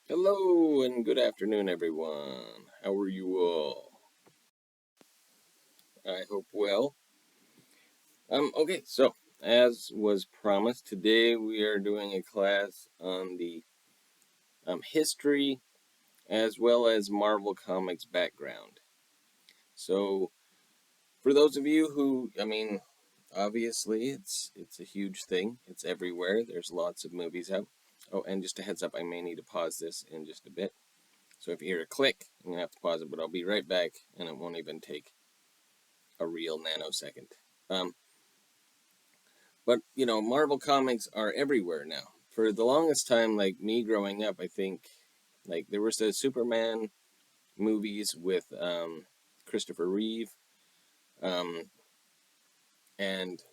Hello and good afternoon, everyone. How are you all? I hope well. Okay, so as was promised, today we are doing a class on the history as well as Marvel Comics background. So, for those of you who, obviously it's a huge thing. It's everywhere. There's lots of movies out. Oh, and just a heads up, I may need to pause this in just a bit. So if you hear a click, I'm gonna have to pause it, but I'll be right back, and it won't even take a real nanosecond. Um, but Marvel comics are everywhere now. For the longest time, like me growing up, I think like there was the Superman movies with Christopher Reeve, um, and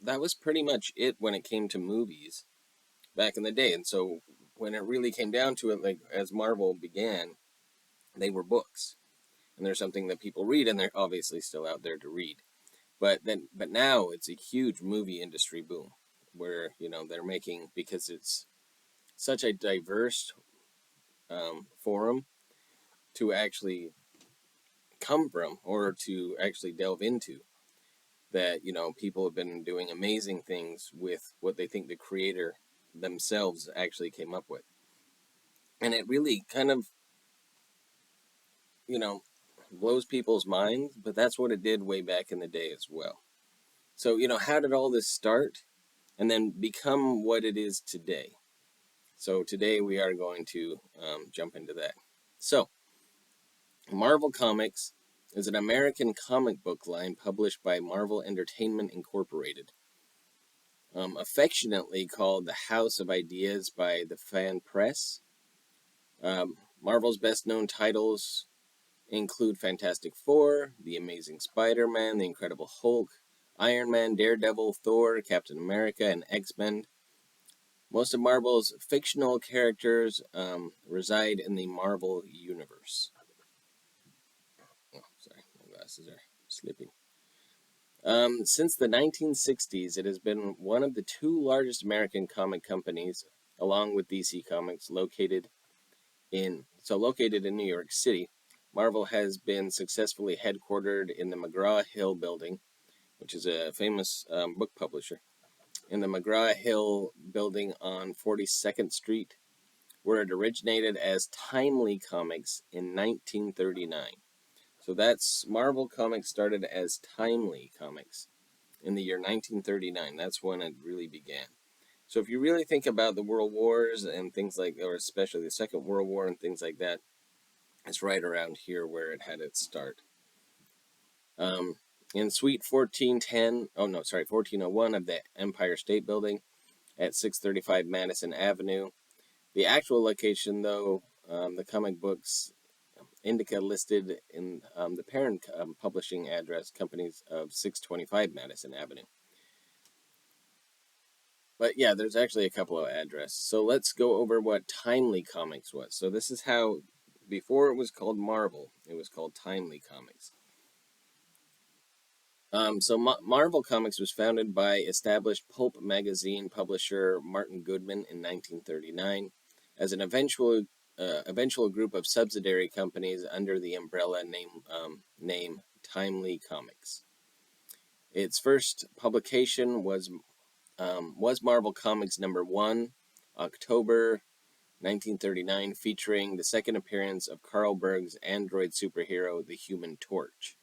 that was pretty much it when it came to movies back in the day. And so when it really came down to it, like as Marvel began, they were books, and they're something that people read, and they're obviously still out there to read. But now it's a huge movie industry boom, where they're making, because it's such a diverse forum to actually come from or to actually delve into. That people have been doing amazing things with what they think the creator themselves actually came up with, and it really kind of you know blows people's minds. But that's what it did way back in the day as well. So how did all this start and then become what it is today? So today we are going to jump into that. So Marvel Comics is an American comic book line published by Marvel Entertainment Incorporated, affectionately called the House of Ideas by the Fan Press. Marvel's best known titles include Fantastic Four, The Amazing Spider-Man, The Incredible Hulk, Iron Man, Daredevil, Thor, Captain America, and X-Men. Most of Marvel's fictional characters reside in the Marvel Universe. Oh, sorry, my glasses are slipping. Since the 1960s, it has been one of the two largest American comic companies, along with DC Comics, located in New York City. Marvel has been successfully headquartered in the McGraw-Hill Building, which is a famous book publisher, in the McGraw-Hill Building on 42nd Street, where it originated as Timely Comics in 1939. So that's Marvel Comics started as Timely Comics in the year 1939. That's when it really began. So if you really think about the World Wars and things like, or especially the Second World War and things like that, it's right around here where it had its start. In Suite 1401 of the Empire State Building at 635 Madison Avenue. The actual location, though, the comic books Indica listed in the parent publishing address companies of 625 Madison Avenue. But yeah, there's actually a couple of addresses. So let's go over what Timely Comics was. So this is how, before it was called Marvel, it was called Timely Comics. Marvel Comics was founded by established pulp magazine publisher Martin Goodman in 1939 as an eventual group of subsidiary companies under the umbrella name Timely Comics. Its first publication was Marvel Comics #1, October 1939, featuring the second appearance of Carl Berg's android superhero, the Human Torch.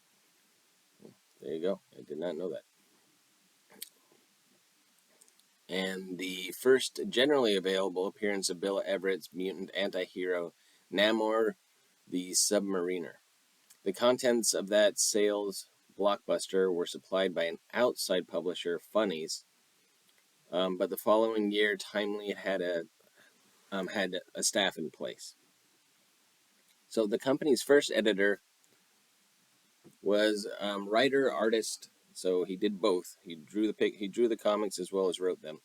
There you go. I did not know that. And the first generally available appearance of Bill Everett's mutant anti-hero, Namor the Submariner. The contents of that sales blockbuster were supplied by an outside publisher, Funnies, but the following year, Timely had a staff in place. So the company's first editor was writer artist. So he did both. He drew the comics as well as wrote them.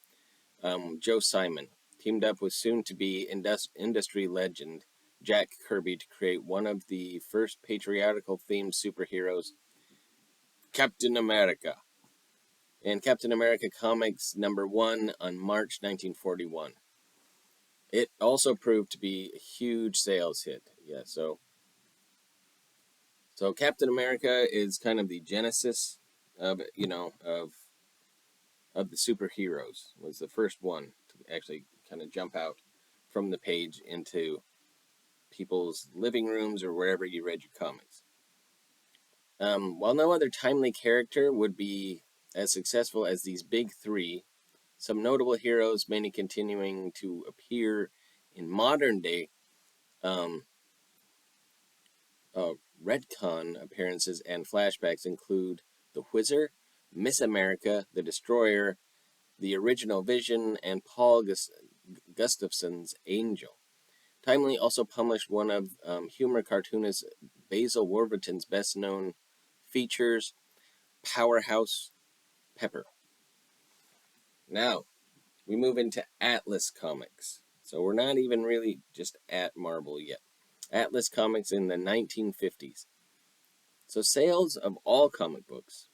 Joe Simon teamed up with soon-to-be industry legend Jack Kirby to create one of the first patriotical-themed superheroes, Captain America, in Captain America Comics #1 on March 1941. it also proved to be a huge sales hit. Yeah, so Captain America is kind of the genesis of of the superheroes. Was the first one to actually kind of jump out from the page into people's living rooms or wherever you read your comics. While no other timely character would be as successful as these big three, some notable heroes, many continuing to appear in modern day um, retcon appearances and flashbacks, include the Whizzer, Miss America, the Destroyer, the original Vision, and Paul Gustafson's Angel. Timely also published one of humor cartoonist Basil Wolverton's best known features, Powerhouse Pepper. Now, we move into Atlas Comics. So we're not even really just at Marvel yet. Atlas Comics in the 1950s. So sales of all comic books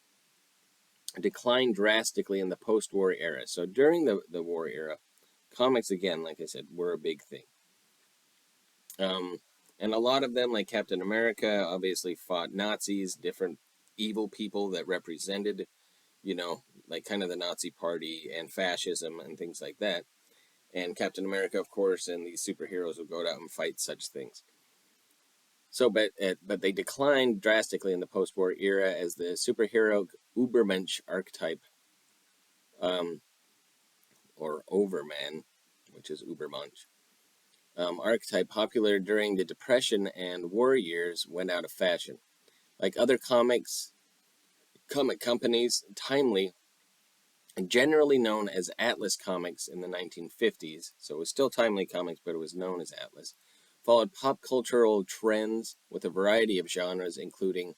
declined drastically in the post-war era. So during the war era, comics, again, like I said, were a big thing. And a lot of them, like Captain America, obviously fought Nazis, different evil people that represented, like kind of the Nazi party and fascism and things like that. And Captain America, of course, and these superheroes would go out and fight such things. So, but they declined drastically in the post-war era as the superhero Ubermensch archetype, or Overman, which is Ubermensch, archetype popular during the Depression and war years, went out of fashion. Like other comic companies, Timely, generally known as Atlas Comics in the 1950s, so it was still Timely Comics, but it was known as Atlas, followed pop cultural trends with a variety of genres, including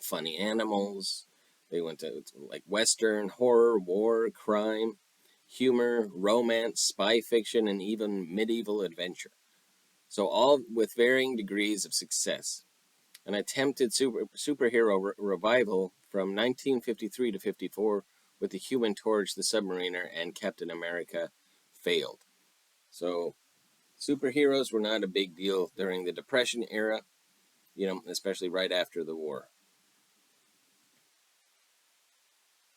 funny animals. They went to like Western, horror, war, crime, humor, romance, spy fiction, and even medieval adventure. So all with varying degrees of success. An attempted superhero revival from 1953 to 54 with the Human Torch, the Submariner, and Captain America failed. So superheroes were not a big deal during the Depression era, especially right after the war.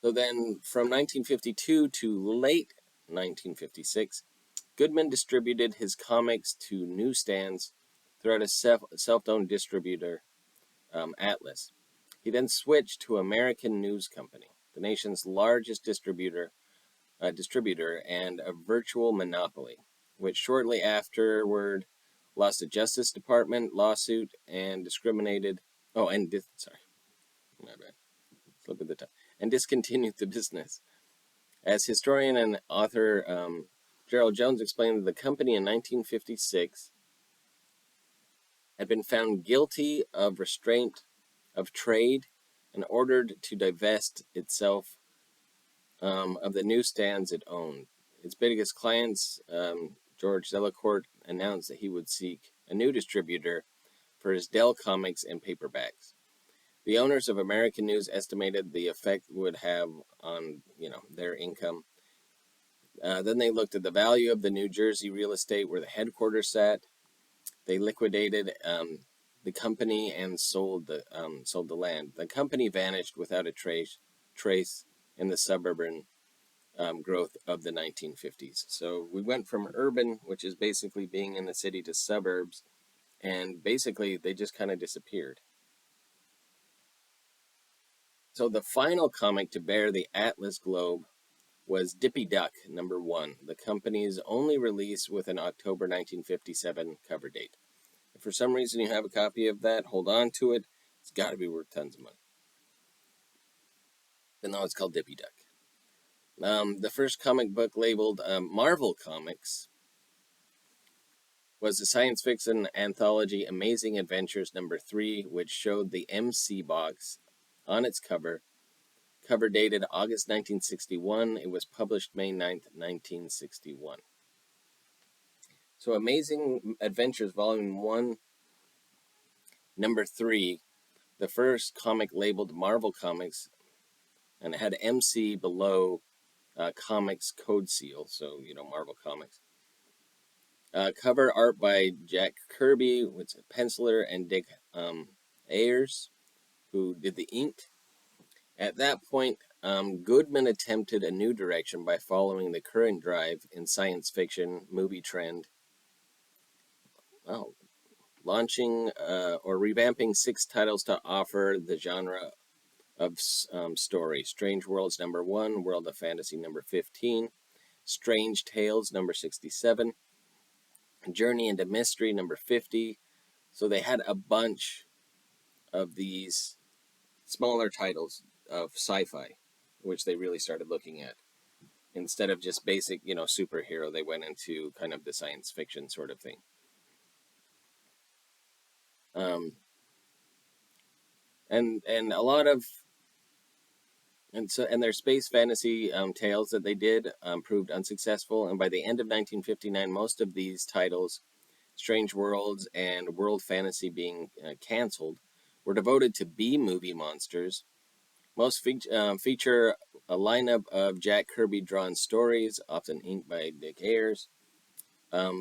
So then from 1952 to late 1956, Goodman distributed his comics to newsstands throughout a self-owned distributor, Atlas. He then switched to American News Company, the nation's largest distributor and a virtual monopoly, which shortly afterward lost a Justice Department lawsuit and discriminated. Oh, and sorry, my bad, slip of the tongue, and discontinued the business. As historian and author Gerald Jones explained, the company in 1956 had been found guilty of restraint of trade and ordered to divest itself of the newsstands it owned. Its biggest clients, George Delacorte, announced that he would seek a new distributor for his Dell comics and paperbacks. The owners of American News estimated the effect would have on, their income. Then they looked at the value of the New Jersey real estate where the headquarters sat. They liquidated the company and sold the land. The company vanished without a trace in the suburban growth of the 1950s. So we went from urban, which is basically being in the city, to suburbs, and basically they just kind of disappeared. So the final comic to bear the Atlas Globe was Dippy Duck #1, the company's only release with an October 1957 cover date. If for some reason you have a copy of that, hold on to it. It's got to be worth tons of money. Even though it's called Dippy Duck. The first comic book labeled Marvel Comics was the science fiction anthology Amazing Adventures #3, which showed the MC box on its cover dated August 1961. It was published May 9th, 1961. So Amazing Adventures Volume 1, #3, the first comic labeled Marvel Comics, and it had MC below Comics code seal, so, Marvel Comics. Cover art by Jack Kirby, with a penciler, and Dick Ayers, who did the ink. At that point, Goodman attempted a new direction by following the current drive in science fiction movie trend, well, launching or revamping 6 titles to offer the genre of story. Strange Worlds #1, World of Fantasy #15, Strange Tales #67, Journey into Mystery #50. So they had a bunch of these smaller titles of sci-fi, which they really started looking at. Instead of just basic, superhero, they went into kind of the science fiction sort of thing. Um, and a lot of and their space fantasy tales that they did proved unsuccessful. And by the end of 1959, most of these titles, Strange Worlds and World Fantasy being canceled, were devoted to B-movie monsters. Most feature a lineup of Jack Kirby drawn stories, often inked by Dick Ayers,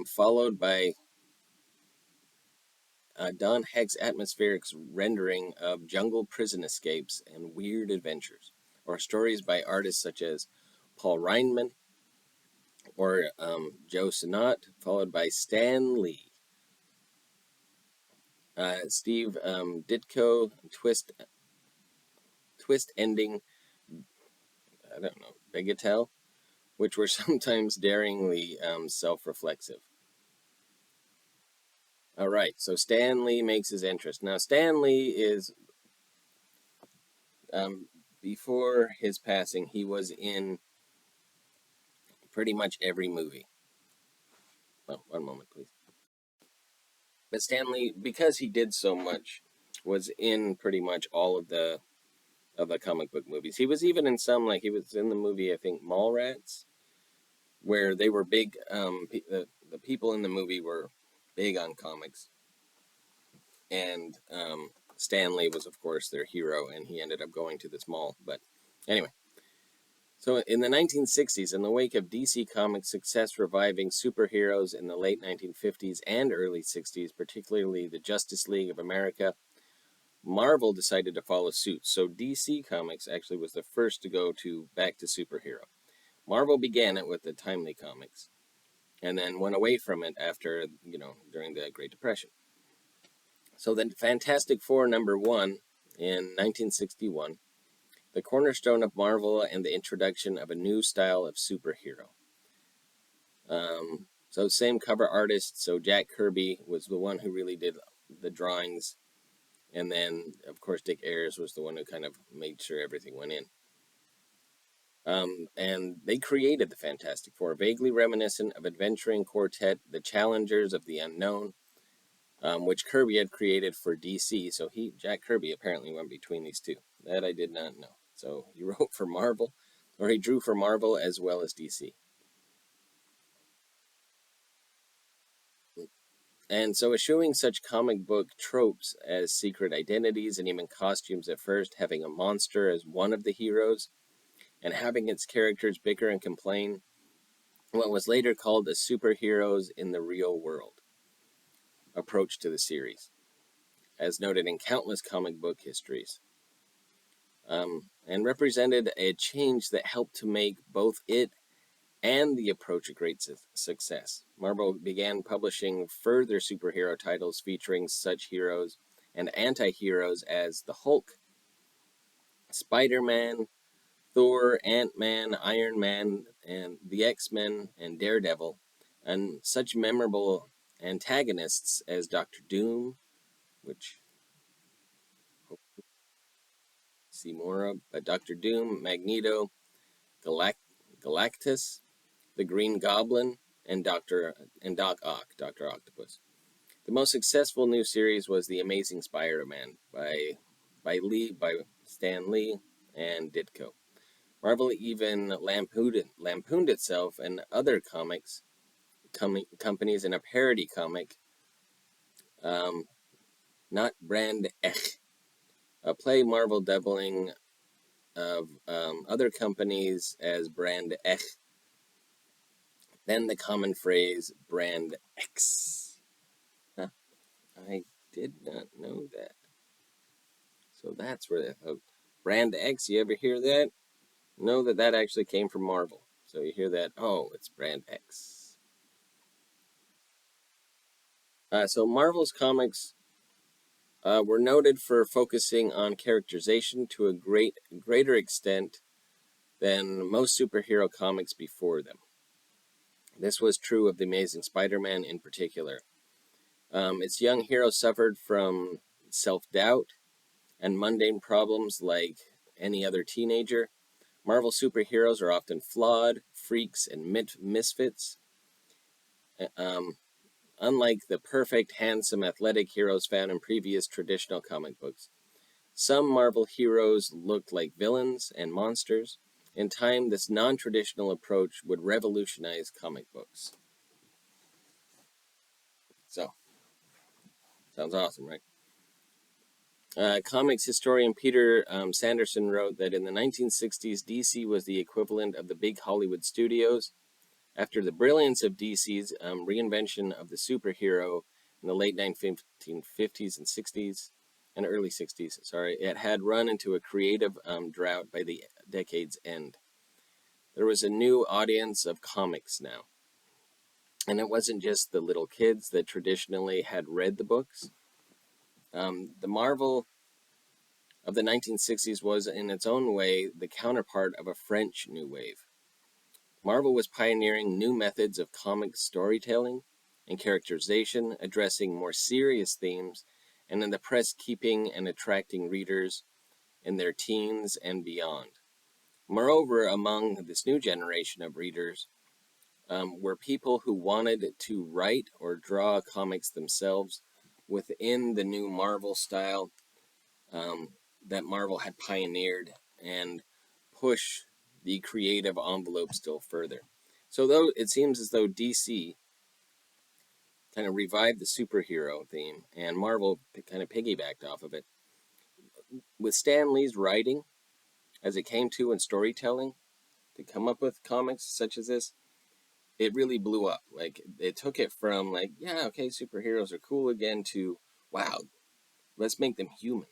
followed by Don Heck's atmospheric rendering of jungle prison escapes and weird adventures, or stories by artists such as Paul Reinman or Joe Sinnott, followed by Stan Lee. Steve Ditko, twist ending, I don't know, Bagatelle, which were sometimes daringly self-reflexive. All right, so Stan Lee makes his entrance. Now, Stan Lee is, before his passing, he was in pretty much every movie. Oh, one moment, please. But Stan Lee, because he did so much, was in pretty much all of the comic book movies. He was even in some, like he was in the movie, I think, Mallrats, where they were big. The people in the movie were big on comics, and Stan Lee was, of course, their hero, and he ended up going to this mall. But anyway, so in the 1960s, in the wake of DC Comics' success reviving superheroes in the late 1950s and early 60s, particularly the Justice League of America, Marvel decided to follow suit. So DC Comics actually was the first to go back to superhero. Marvel began it with the Timely Comics, and then went away from it after, during the Great Depression. So then Fantastic Four #1 in 1961, the cornerstone of Marvel and the introduction of a new style of superhero. So same cover artist, so Jack Kirby was the one who really did the drawings, and then, of course, Dick Ayers was the one who kind of made sure everything went in. And they created the Fantastic Four, vaguely reminiscent of adventuring quartet, the Challengers of the Unknown, which Kirby had created for DC. So Jack Kirby apparently went between these two. That I did not know. So he wrote for Marvel, or he drew for Marvel as well as DC. And so eschewing such comic book tropes as secret identities and even costumes at first, having a monster as one of the heroes, and having its characters bicker and complain, what was later called the superheroes in the real world approach to the series, as noted in countless comic book histories, and represented a change that helped to make both it and the approach a great success. Marvel began publishing further superhero titles featuring such heroes and anti-heroes as the Hulk, Spider-Man, Thor, Ant-Man, Iron Man, and the X-Men, and Daredevil, and such memorable antagonists as Doctor Doom, which see more of, but Doctor Doom, Magneto, Galactus, the Green Goblin, and Doc Ock, Dr. Octopus. The most successful new series was The Amazing Spider-Man by Stan Lee and Ditko. Marvel even lampooned itself and other comics companies in a parody comic, Not Brand Ech, a play Marvel doubling of other companies as Brand Ech, Then the common phrase brand X. Huh, I did not know that. So that's where the brand X, you ever hear that? Know that that actually came from Marvel. So you hear that, oh, it's brand X. So Marvel's comics were noted for focusing on characterization to a greater extent than most superhero comics before them. This was true of the Amazing Spider-Man in particular. Its young hero suffered from self-doubt and mundane problems like any other teenager. Marvel superheroes are often flawed, freaks, and misfits. Um, Unlike the perfect, handsome, athletic heroes found in previous traditional comic books. Some Marvel heroes looked like villains and monsters. In time, this non-traditional approach would revolutionize comic books. So, sounds awesome, right? Comics historian Peter Sanderson wrote that in the 1960s, DC was the equivalent of the big Hollywood studios. After the brilliance of DC's reinvention of the superhero in the late 1950s and 60s, and early 60s, sorry, it had run into a creative drought by the decade's end. There was a new audience of comics now. And it wasn't just the little kids that traditionally had read the books. The Marvel of the 1960s was, in its own way, the counterpart of a French New Wave. Marvel was pioneering new methods of comic storytelling and characterization, addressing more serious themes, and in the press keeping and attracting readers in their teens and beyond. Moreover, among this new generation of readers were people who wanted to write or draw comics themselves within the new Marvel style that Marvel had pioneered and push the creative envelope still further. So though it seems as though DC kind of revived the superhero theme and Marvel kind of piggybacked off of it, with Stan Lee's writing as it came to in storytelling to come up with comics such as this, it really blew up. Like it took it from like, yeah, okay, superheroes are cool again to wow, let's make them human.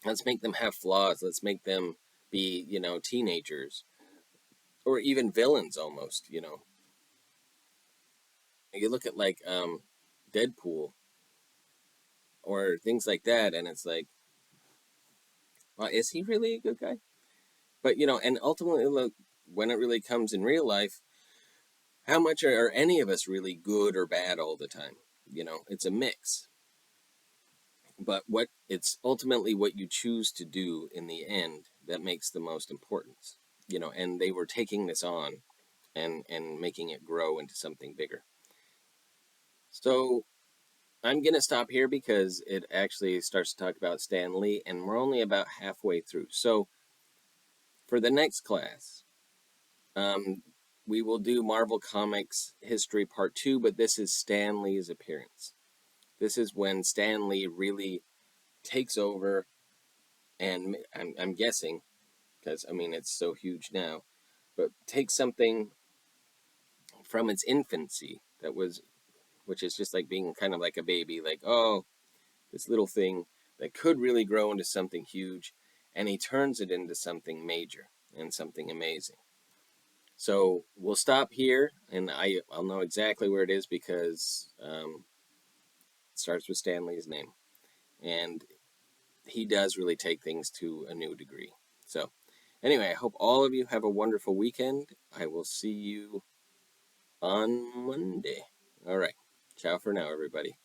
Let's make them have flaws. Let's make them be, teenagers or even villains almost. You look at like Deadpool or things like that, and it's like, well, is he really a good guy? But and ultimately, look, when it really comes in real life, how much are any of us really good or bad all the time? It's a mix. But what it's ultimately what you choose to do in the end that makes the most importance. And they were taking this on and making it grow into something bigger. So I'm going to stop here because it actually starts to talk about Stan Lee, and we're only about halfway through. So for the next class, um, we will do Marvel Comics History Part 2, but this is Stan Lee's appearance. This is when Stan Lee really takes over, and I'm guessing, because I mean it's so huge now, but takes something from its infancy which is just like being kind of like a baby, like, oh, this little thing that could really grow into something huge, and he turns it into something major and something amazing. So we'll stop here, and I'll know exactly where it is because it starts with Stan Lee's name, and he does really take things to a new degree. So anyway, I hope all of you have a wonderful weekend. I will see you on Monday. All right. Ciao for now, everybody.